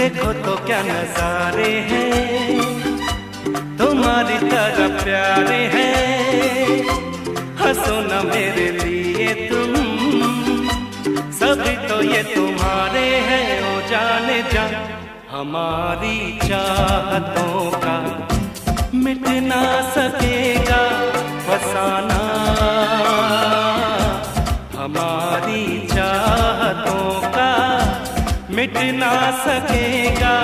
देखो तो क्या नजारे हैं, तुम्हारी तरह प्यारे हैं। हंसो ना मेरे लिए तुम, सभी तो ये तुम्हारे हैं। ओ जाने जा, हमारी चाहतों का मिट ना सकेगा फसाना। हमारी चाहतों का मिट ना सकेगा